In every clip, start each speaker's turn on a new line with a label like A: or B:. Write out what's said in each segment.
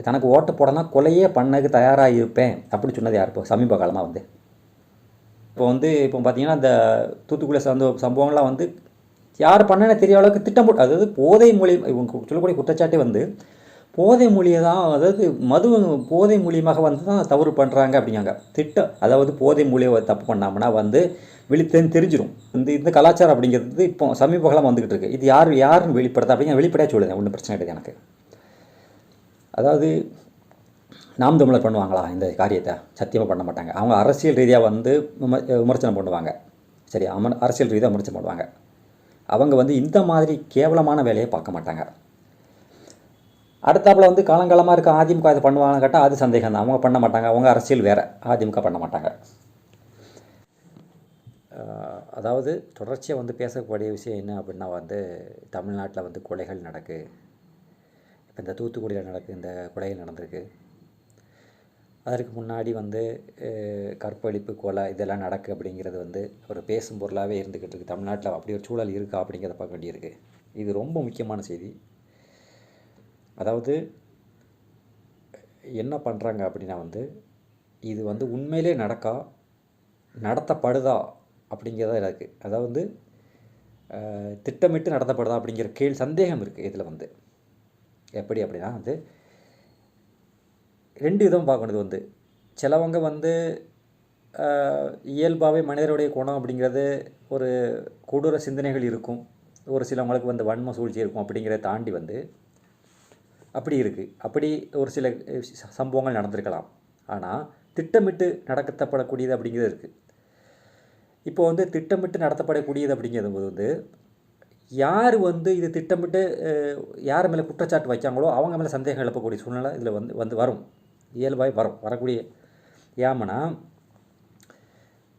A: தனக்கு ஓட்டு போடலாம் கொலையே பண்ணக்கு தயாராக இருப்பேன் அப்படின்னு சொன்னது யார்? இப்போ சமீப காலமாக வந்து இப்போ பார்த்தீங்கன்னா இந்த தூத்துக்குடி சம்பவங்கள்லாம் வந்து யார் பண்ணனே தெரிய அளவுக்கு திட்டம் போட்டு, அதாவது போதை மொழி இவங்க சொல்லக்கூடிய குற்றச்சாட்டே வந்து போதை மொழியை தான், அதாவது போதை மூலியமாக வந்து தான் தவறு பண்ணுறாங்க அப்படிங்காங்க. அதாவது போதை மூலியை தப்பு பண்ணாமனா வந்து விழித்தேன்னு தெரிஞ்சிடும். இந்த கலாச்சாரம் அப்படிங்கிறது இப்போ சமீப காலமாக வந்துக்கிட்டு இருக்குது. இது யாருன்னு வெளிப்படுத்த அப்படிங்கிற வெளிப்படையாக சொல்லுது, ஒன்றும் பிரச்சனை கிடையாது எனக்கு. அதாவது நாம் தமிழர் பண்ணுவாங்களா இந்த காரியத்தை? சத்தியமாக பண்ண மாட்டாங்க. அவங்க அரசியல் ரீதியாக வந்து விமர்சனம் பண்ணுவாங்க. சரி, அரசியல் ரீதியாக விமர்சனம் பண்ணுவாங்க. அவங்க வந்து இந்த மாதிரி கேவலமான வேலையை பார்க்க மாட்டாங்க. அடுத்தாப்பில் வந்து காலங்காலமாக இருக்க அதிமுக இது பண்ணுவாங்கன்னு கேட்டால் அது சந்தேகம் தான். அவங்க பண்ண மாட்டாங்க. அவங்க அரசியல் வேறு, அதிமுக பண்ண மாட்டாங்க. அதாவது தொடர்ச்சியாக வந்து பேசக்கூடிய விஷயம் என்ன அப்படின்னா வந்து தமிழ்நாட்டில் வந்து கொலைகள் நடக்கு. இப்போ இந்த தூத்துக்குடியில் இந்த கொலைகள் நடந்திருக்கு. அதற்கு முன்னாடி வந்து கற்பழிப்பு, கொலை இதெல்லாம் நடக்கு அப்படிங்கிறது வந்து ஒரு பேசும் பொருளாகவே இருந்துக்கிட்டு இருக்குது. தமிழ்நாட்டில் அப்படி ஒரு சூழல் இருக்கா அப்படிங்கிறத பார்க்க வேண்டியிருக்கு. இது ரொம்ப முக்கியமான செய்தி. அதாவது என்ன பண்ணுறாங்க அப்படின்னா வந்து இது வந்து உண்மையிலே நடத்தப்படுதா அப்படிங்கிறதா இருக்குது. அதாவது திட்டமிட்டு நடத்தப்படுதா அப்படிங்கிற சந்தேகம் இருக்குது இதில் வந்து. எப்படி அப்படின்னா வந்து 2 விதம் பார்க்கணுது. வந்து சிலவங்க வந்து இயல்பாகவே மனிதருடைய குணம் அப்படிங்கிறது ஒரு கொடூர சிந்தனைகள் இருக்கும். ஒரு சிலவங்களுக்கு வந்து வன்ம சூழ்ச்சி இருக்கும். அப்படிங்கிறத தாண்டி வந்து அப்படி இருக்குது. அப்படி ஒரு சில சம்பவங்கள் நடந்திருக்கலாம். ஆனால் திட்டமிட்டு நடத்தப்படக்கூடியது அப்படிங்கிறது இருக்குது. இப்போ வந்து திட்டமிட்டு நடத்தப்படக்கூடியது அப்படிங்கிறது போது வந்து யார் வந்து இது திட்டமிட்டு யார் மேலே குற்றச்சாட்டு வைக்காங்களோ அவங்க மேலே சந்தேகம் எழுப்பக்கூடிய சூழ்நிலை இதில் வந்து வரும். இயல்பாக வரக்கூடிய. ஏமனா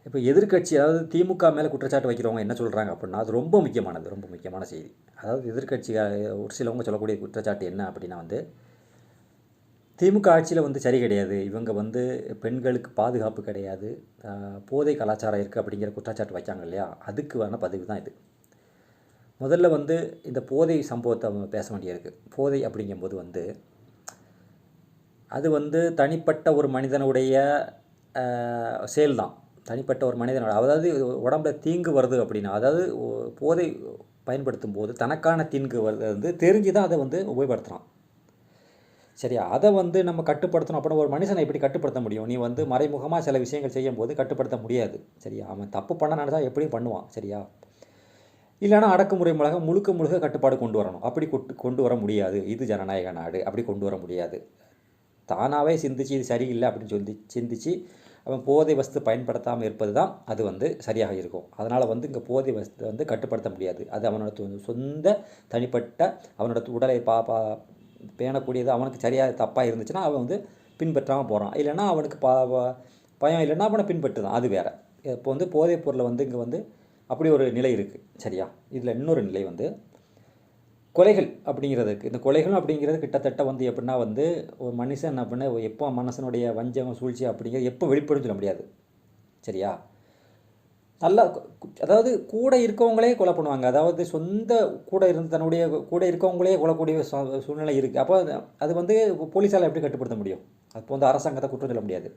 A: இப்போ எதிர்கட்சி, அதாவது திமுக மேலே குற்றச்சாட்டு வைக்கிறவங்க என்ன சொல்கிறாங்க அப்படின்னா அது ரொம்ப முக்கியமான செய்தி. அதாவது எதிர்கட்சி ஒரு சிலவங்க சொல்லக்கூடிய குற்றச்சாட்டு என்ன அப்படின்னா வந்து திமுக ஆட்சியில் வந்து சரி கிடையாது, இவங்க வந்து பெண்களுக்கு பாதுகாப்பு கிடையாது, போதை கலாச்சாரம் இருக்குது அப்படிங்கிற குற்றச்சாட்டு வைக்காங்க இல்லையா? அதுக்கு பதிவு தான் இது. முதல்ல வந்து இந்த போதை சம்பவத்தை பேச வேண்டியிருக்கு. போதை அப்படிங்கும்போது வந்து அது வந்து தனிப்பட்ட ஒரு மனிதனுடைய செயல் தான். தனிப்பட்ட ஒரு மனிதனோட, அதாவது உடம்புல தீங்கு வருது அப்படின்னா, அதாவது போதை பயன்படுத்தும் போது தனக்கான தீங்கு வருது வந்து தெரிஞ்சு தான் அதை வந்து உபயோகப்படுத்துகிறான். சரியா? அதை வந்து நம்ம கட்டுப்படுத்தணும் அப்படின்னா ஒரு மனுஷனை எப்படி கட்டுப்படுத்த முடியும்? நீ வந்து மறைமுகமாக சில விஷயங்கள் செய்யும் போது கட்டுப்படுத்த முடியாது. சரியா? அவன் தப்பு பண்ண நினச்சா எப்படியும் பண்ணுவான். சரியா? இல்லைனா அடக்குமுறை முழுக்க கட்டுப்பாடு கொண்டு வரணும். அப்படி கொண்டு வர முடியாது. இது ஜனநாயக நாடு. அப்படி கொண்டு வர முடியாது. தானாகவே சிந்திச்சு இது சரியில்லை அப்படின்னு சிந்திச்சு அவன் போதை வஸ்து பயன்படுத்தாமல் இருப்பது தான் அது வந்து சரியாக இருக்கும். அதனால் வந்து இங்கே போதை வஸ்து வந்து கட்டுப்படுத்த முடியாது. அது அவனோட சொந்த தனிப்பட்ட அவனோட உடலை பேணக்கூடியது அவனுக்கு சரியாக தப்பாக இருந்துச்சுன்னா அவன் வந்து பின்பற்றாமல் போகிறான். இல்லைன்னா அவனுக்கு பயம் இல்லைன்னா அவனை பின்பற்று தான், அது வேறு. இப்போ வந்து போதைப் பொருளை வந்து இங்கே வந்து அப்படி ஒரு நிலை இருக்குது. சரியா? இதில் இன்னொரு நிலை வந்து கொலைகள் அப்படிங்கிறதுக்கு. இந்த கொலைகள் அப்படிங்கிறது கிட்டத்தட்ட வந்து எப்படின்னா வந்து ஒரு மனுஷன் அப்படின்னா எப்போ மனுஷனுடைய வஞ்சகம் சூழ்ச்சி அப்படிங்கிறது எப்போ வெளிப்படும் சொல்ல முடியாது. சரியா? நல்லா, அதாவது கூட இருக்கவங்களே கொலை பண்ணுவாங்க. அதாவது சொந்த தன்னுடைய கூட இருக்கவங்களே கொல்லக்கூடிய சூழ்நிலை இருக்குது. அப்போ அது வந்து போலீஸால் எப்படி கட்டுப்படுத்த முடியும்? அப்போ வந்து அரசாங்கத்தை குற்றம் சொல்ல முடியாது.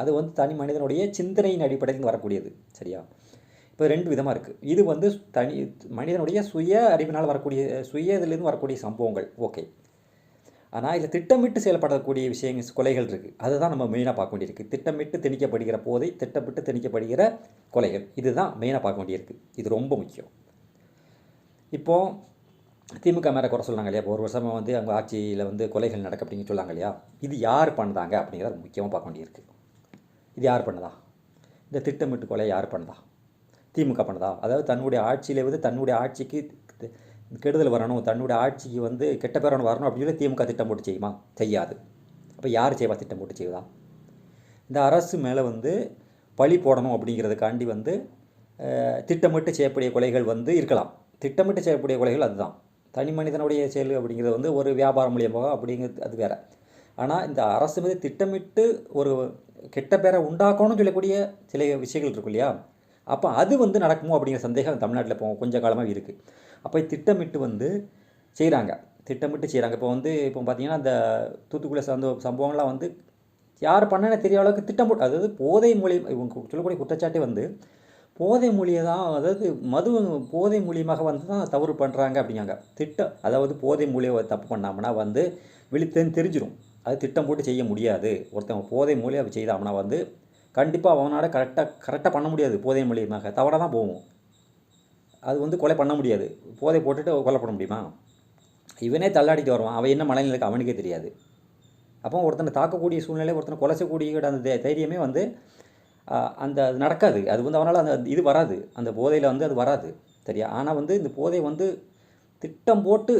A: அது வந்து தனி மனிதனுடைய சிந்தனையின் அடிப்படையில் வரக்கூடியது. சரியா? இப்போ 2 விதமாக இருக்குது. இது வந்து மனிதனுடைய சுய அறிவினால் வரக்கூடிய இதிலேருந்து வரக்கூடிய சம்பவங்கள். ஓகே. ஆனால் இதில் திட்டமிட்டு செயல்படக்கூடிய விஷயங்கள், கொலைகள் இருக்குது. அதுதான் நம்ம மெயினாக பார்க்க வேண்டியிருக்கு. திட்டமிட்டு திணிக்கப்படுகிற போதை, திட்டமிட்டு திணிக்கப்படுகிற கொலைகள், இதுதான் மெயினாக பார்க்க வேண்டியிருக்கு. இது ரொம்ப முக்கியம். இப்போது திமுக மேலே குறை சொல்கிறாங்க இல்லையா? ஒரு வருஷமாக வந்து அவங்க ஆட்சியில் வந்து கொலைகள் நடக்க அப்படிங்க சொல்லாங்க இல்லையா? இது யார் பண்ணுதாங்க அப்படிங்கிறத முக்கியமாக பார்க்க வேண்டியிருக்கு. இது யார் பண்ணுதா? இந்த திட்டமிட்டு கொலை யார் பண்ணுதா? திமுக பண்ணுதா? அதாவது தன்னுடைய ஆட்சியில் வந்து தன்னுடைய ஆட்சிக்கு கெடுதல் வரணும், தன்னுடைய ஆட்சிக்கு வந்து கெட்ட பேர் வரணும் அப்படின்னு சொல்லி திமுக திட்டம் போட்டு செய்யுமா? செய்யாது. அப்போ யார் செய்வா திட்டம் போட்டு செய்வதா? இந்த அரசு மேலே வந்து பழி போடணும் அப்படிங்கிறதுக்காண்டி வந்து திட்டமிட்டு செய்யக்கூடிய கொலைகள் வந்து இருக்கலாம். திட்டமிட்டு செய்யக்கூடிய கொலைகள் அதுதான். தனி மனிதனுடைய செயல் அப்படிங்கிறது வந்து ஒரு வியாபாரம் மூலியமாக அப்படிங்கிறது அது வேறு. ஆனால் இந்த அரசு மீது திட்டமிட்டு ஒரு கெட்ட பேரை உண்டாக்கணும்னு சொல்லக்கூடிய சில விஷயங்கள் இருக்கும் இல்லையா? அப்போ அது வந்து நடக்குமோ அப்படிங்கிற சந்தேகம் தமிழ்நாட்டில் இப்போ கொஞ்சம் காலமாக இருக்குது. அப்போ திட்டமிட்டு வந்து செய்கிறாங்க. திட்டமிட்டு செய்கிறாங்க. இப்போ பார்த்தீங்கன்னா, இந்த தூத்துக்குடியில் அந்த சம்பவங்கள்லாம் வந்து யார் பண்ணனே தெரியாத அளவுக்கு திட்டம் போட்டு, அதாவது போதை மூலியம் இவங்க சொல்லக்கூடிய குற்றச்சாட்டே வந்து போதை மூலிய தான், அதாவது போதை மூலியமாக வந்து தான் தவறு பண்ணுறாங்க அப்படிங்காங்க. அதாவது போதை மூலிய தப்பு பண்ணாமனா வந்து விழித்தேன்னு தெரிஞ்சிடும். அது திட்டம் போட்டு செய்ய முடியாது. ஒருத்தவங்க போதை மூலியம் செய்தாங்கன்னா வந்து கண்டிப்பாக அவனால் கரெக்டாக பண்ண முடியாது. போதை மூலியமாக தவறாக தான் போகும். அது வந்து கொலை பண்ண முடியாது. போதை போட்டுட்டு கொலை பண்ண முடியுமா? இவனே தள்ளாடிட்டு வருவான். அவன் என்ன மனநிலை இருக்கு அவனுக்கே தெரியாது. அப்போ ஒருத்தனை தாக்கக்கூடிய சூழ்நிலை, ஒருத்தனை கொலைச்சக்கூடிய அந்த தைரியமே வந்து அது நடக்காது. அது வந்து அவனால் அந்த இது வராது. அந்த போதையில் வந்து அது வராது. சரியா? ஆனால் வந்து இந்த போதை வந்து திட்டம் போட்டு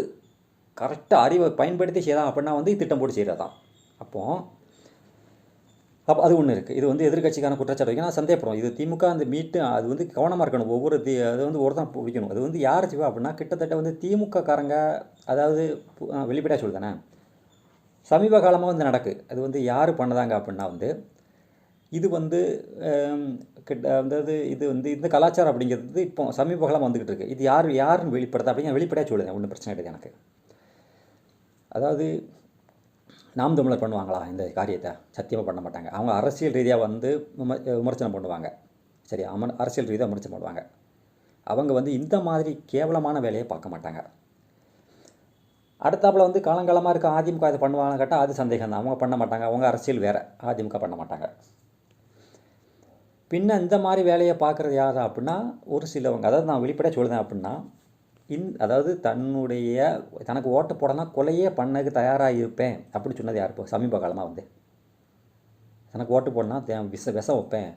A: கரெக்டாக அறிவை பயன்படுத்தி செய்யலாம் அப்படின்னா வந்து திட்டம் போட்டு செய்கிறது தான். அப்போ அது ஒன்று இருக்குது. இது வந்து எதிர்கட்சிக்கான குற்றச்சாட்டு வைக்க நான் சந்தேகப்படுறோம். இது திமுக அந்த அது வந்து கவனமாக இருக்கணும். அது வந்து ஒருத்தன் பிடிக்கணும். அது வந்து யார் செய்வா அப்படின்னா கிட்டத்தட்ட வந்து திமுக காரங்க, அதாவது வெளிப்படையாக சொல்லுதானே, சமீப காலமாக வந்து நடக்கு. அது வந்து யார் பண்ணதாங்க அப்படின்னா வந்து இது வந்து அதாவது இது வந்து இந்த கலாச்சாரம் அப்படிங்கிறது இப்போ சமீப காலமாக வந்துக்கிட்டு இருக்குது. இது யாருன்னு வெளிப்படுத்த அப்படிங்கிற வெளிப்படையாக சொல்லுதேன். ஒன்றும் பிரச்சனை கிடையாது எனக்கு. அதாவது நாம் தமிழர் பண்ணுவாங்களா இந்த காரியத்தை? சத்தியமாக பண்ண மாட்டாங்க. அவங்க அரசியல் ரீதியாக வந்து விமர்சனம் பண்ணுவாங்க. சரி, அரசியல் ரீதியாக விமர்சனம் பண்ணுவாங்க. அவங்க வந்து இந்த மாதிரி கேவலமான வேலையை பார்க்க மாட்டாங்க. அடுத்தாப்பில் வந்து காலங்காலமாக இருக்க அதிமுக இதை பண்ணுவாங்கன்னு கேட்டால் அது சந்தேகம் தான். அவங்க பண்ண மாட்டாங்க. அவங்க அரசியல் வேறு, அதிமுக பண்ண மாட்டாங்க. பின்ன இந்த மாதிரி வேலையை பார்க்குறது யார் அப்படின்னா ஒரு சிலவங்க, அதாவது நான் வெளிப்படையாக சொல்லுதேன் அப்படின்னா அதாவது தனக்கு ஓட்டு போடனா கொலையே பண்ணக்கு தயாராக இருப்பேன் அப்படின்னு சொன்னது யார்? இப்போ சமீப காலமாக வந்து தனக்கு ஓட்டு போடனா விஷம் வைப்பேன்,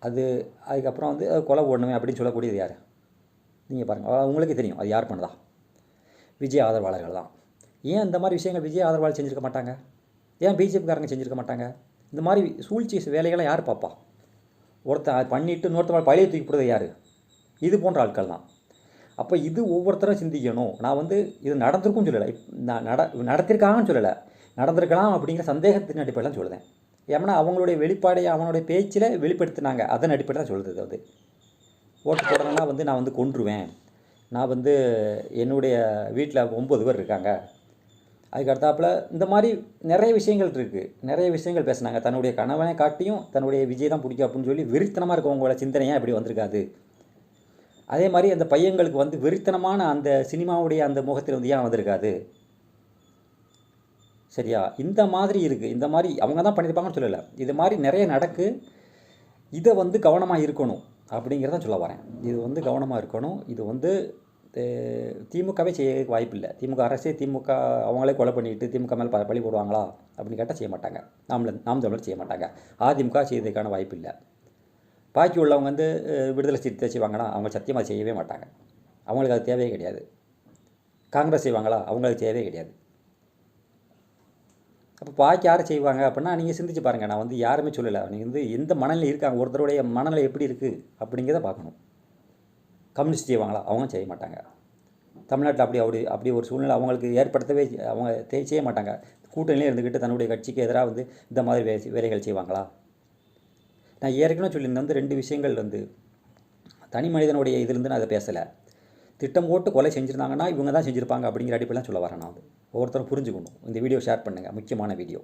A: அதுக்கப்புறம் வந்து கொலை போடணுமே அப்படின்னு சொல்லக்கூடியது யார்? நீங்கள் பாருங்கள், உங்களுக்கே தெரியும் அது யார் பண்ணதா? விஜய் ஆதரவாளர்கள் தான். ஏன் இந்த மாதிரி விஷயங்கள் விஜய் ஆதரவாளர் செஞ்சுருக்க மாட்டாங்க? ஏன் பிஜேபிக்காரங்க செஞ்சுருக்க மாட்டாங்க? இந்த மாதிரி சூழ்ச்சி வேலைகளை யார் பார்ப்பா? ஒருத்தர் பண்ணிவிட்டு இன்னொருத்தர் பழைய தூக்கி போடுறது யார்? இது போன்ற ஆட்கள் தான். அப்போ இது ஒவ்வொருத்தரும் சிந்திக்கணும். நான் வந்து இது நடந்திருக்கும் சொல்லலை, நான் நடத்திருக்காங்கன்னு சொல்லலை, நடந்திருக்கலாம் அப்படிங்கிற சந்தேகத்தின் அடிப்படையில் தான் சொல்லுதேன். ஏன்னா அவங்களுடைய வெளிப்பாடை அவனுடைய பேச்சில் வெளிப்படுத்தினாங்க, அதன் அடிப்படையில் தான் சொல்லுது. அது ஓட்டு போடுறேன்னா வந்து நான் வந்து கொன்றுவேன், நான் வந்து என்னுடைய வீட்டில் 9 பேர் இருக்காங்க, அதுக்கு அடுத்தாப்பில் இந்த மாதிரி நிறைய விஷயங்கள் இருக்குது. நிறைய விஷயங்கள் பேசுனாங்க. தன்னுடைய கணவனை காட்டியும் தன்னுடைய விஜய் தான் பிடிக்கும் அப்படின்னு சொல்லி வெறித்தனமாக இருக்கவங்களோட சிந்தனையாக இப்படி வந்திருக்காது. அதே மாதிரி அந்த பையங்களுக்கு வந்து வெறித்தனமான அந்த சினிமாவுடைய அந்த முகத்தில் வந்து ஏன் வந்திருக்காது? சரியா? இந்த மாதிரி இருக்குது. இந்த மாதிரி அவங்க தான் பண்ணியிருப்பாங்கன்னு சொல்லலை, இது மாதிரி நிறைய நடக்கு. இதை வந்து கவனமாக இருக்கணும் அப்படிங்கிறதான் சொல்ல வரேன். இது வந்து கவனமாக இருக்கணும். இது வந்து திமுகவே செய்ய வாய்ப்பில்லை. திமுக அரசே அவங்களே கொலை பண்ணிட்டு திமுக மேலே பழி போடுவாங்களா அப்படின்னு கேட்டால் செய்ய மாட்டாங்க. நாம் தமிழர் செய்ய மாட்டாங்க. அதிமுக செய்யறதுக்கான வாய்ப்பு இல்லை. பாக்கி உள்ளவங்க வந்து விடுதலை சிறுத்தை செய்வாங்களா? அவங்க சத்தியமாக செய்யவே மாட்டாங்க. அவங்களுக்கு அது தேவையே கிடையாது. காங்கிரஸ் செய்வாங்களா? அவங்களுக்கு தேவையே கிடையாது. அப்போ பாக்கி யாரும் செய்வாங்க அப்படின்னா நீங்கள் சிந்திச்சு பாருங்கள். நான் வந்து யாருமே சொல்லலை. நீங்கள் வந்து எந்த மனநிலை இருக்காங்க, ஒருத்தருடைய மனநிலை எப்படி இருக்குது அப்படிங்கிறத பார்க்கணும். கம்யூனிஸ்ட் செய்வாங்களா? அவங்க செய்ய மாட்டாங்க. தமிழ்நாட்டில் அப்படி ஒரு சூழ்நிலை அவங்களுக்கு ஏற்படுத்தவே அவங்க செய்ய மாட்டாங்க. கூட்டணியிலே இருந்துக்கிட்டு தன்னுடைய கட்சிக்கு எதிராக வந்து இந்த மாதிரி வேலைகள் செய்வாங்களா? நான் ஏற்கனவே சொல்லியிருந்தேன் வந்து 2 விஷயங்கள் வந்து தனி மனிதனுடைய இதிலிருந்து நான் அதை பேசலை. திட்டம் போட்டு கொலை செஞ்சுருந்தாங்கன்னா இவங்க தான் செஞ்சுருப்பாங்க அப்படிங்கிற அடிப்படையில் சொல்ல வரேன். நான் வந்து ஒவ்வொருத்தரும் புரிஞ்சுக்கணும். இந்த வீடியோ ஷேர் பண்ணுங்கள், முக்கியமான வீடியோ.